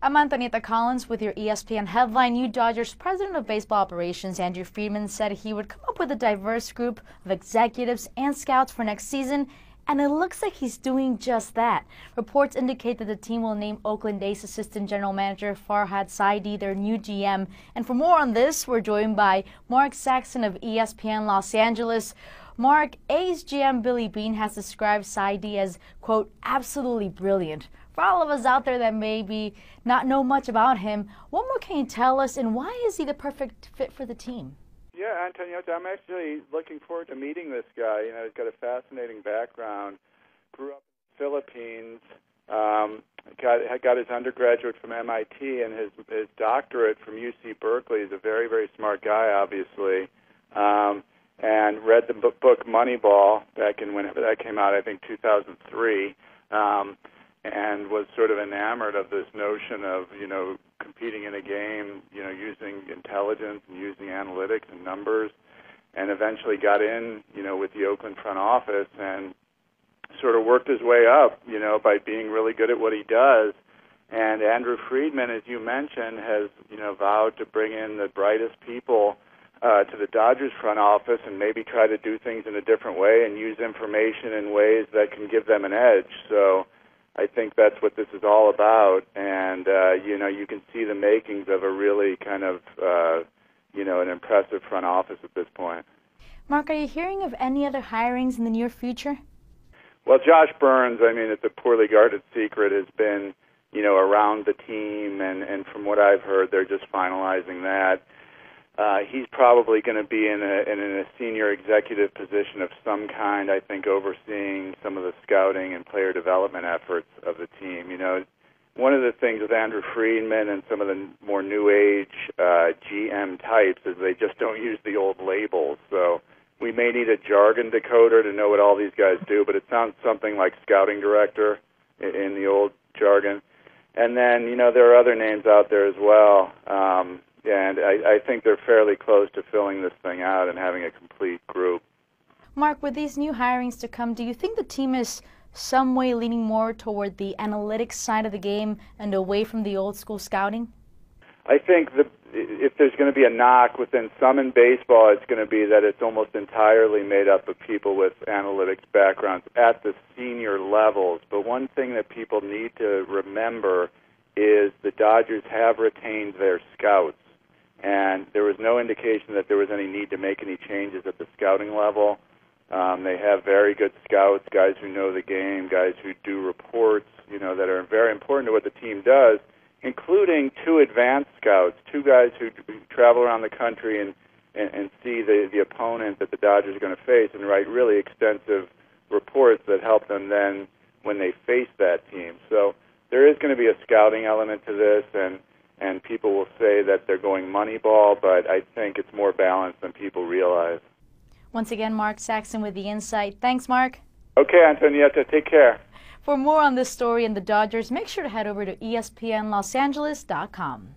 I'm Antonieta Collins with your ESPN headline. New Dodgers President of Baseball Operations Andrew Friedman said he would come up with a diverse group of executives and scouts for next season, and it looks like he's doing just that. Reports indicate that the team will name Oakland A's Assistant General Manager Farhan Zaidi their new GM. And for more on this, we're joined by Mark Saxon of ESPN Los Angeles. Mark, A's GM Billy Beane has described Zaidi as, quote, absolutely brilliant. For all of us out there that maybe not know much about him, what more can you tell us, and why is he the perfect fit for the team? Yeah, Antonieta, I'm actually looking forward to meeting this guy. You know, he's got a fascinating background. Grew up in the Philippines, got his undergraduate from MIT and his doctorate from UC Berkeley. He's a very, very smart guy, obviously. And read the book Moneyball back in whenever that came out, I think 2003. And was sort of enamored of this notion of, you know, competing in a game, you know, using intelligence and using analytics and numbers, and eventually got in, you know, with the Oakland front office and sort of worked his way up, you know, by being really good at what he does. And Andrew Friedman, as you mentioned, has, you know, vowed to bring in the brightest people to the Dodgers front office and maybe try to do things in a different way and use information in ways that can give them an edge. So I think that's what this is all about, and, you know, you can see the makings of a really kind of, you know, an impressive front office at this point. Mark, are you hearing of any other hirings in the near future? Well, Josh Burns, I mean, it's a poorly guarded secret, has been, you know, around the team, and from what I've heard, they're just finalizing that. He's probably going to be in a senior executive position of some kind, I think, overseeing some of the scouting and player development efforts of the team. You know, one of the things with Andrew Friedman and some of the more new age GM types is they just don't use the old labels. So we may need a jargon decoder to know what all these guys do, but it sounds something like scouting director in the old jargon. And then, you know, there are other names out there as well. And I think they're fairly close to filling this thing out and having a complete group. Mark, with these new hirings to come, do you think the team is some way leaning more toward the analytics side of the game and away from the old school scouting? I think if there's going to be a knock within some in baseball, it's going to be that it's almost entirely made up of people with analytics backgrounds at the senior levels. But one thing that people need to remember is the Dodgers have retained their scouts. And there was no indication that there was any need to make any changes at the scouting level. They have very good scouts, guys who know the game, guys who do reports, you know, that are very important to what the team does, including two advanced scouts, two guys who travel around the country and see the opponent that the Dodgers are going to face and write really extensive reports that help them then when they face that team. So there is going to be a scouting element to this, and people will say that they're going Moneyball, but I think it's more balanced than people realize. Once again, Mark Saxon with The Insight. Thanks, Mark. Okay, Antonieta, take care. For more on this story and the Dodgers, make sure to head over to ESPNLosAngeles.com.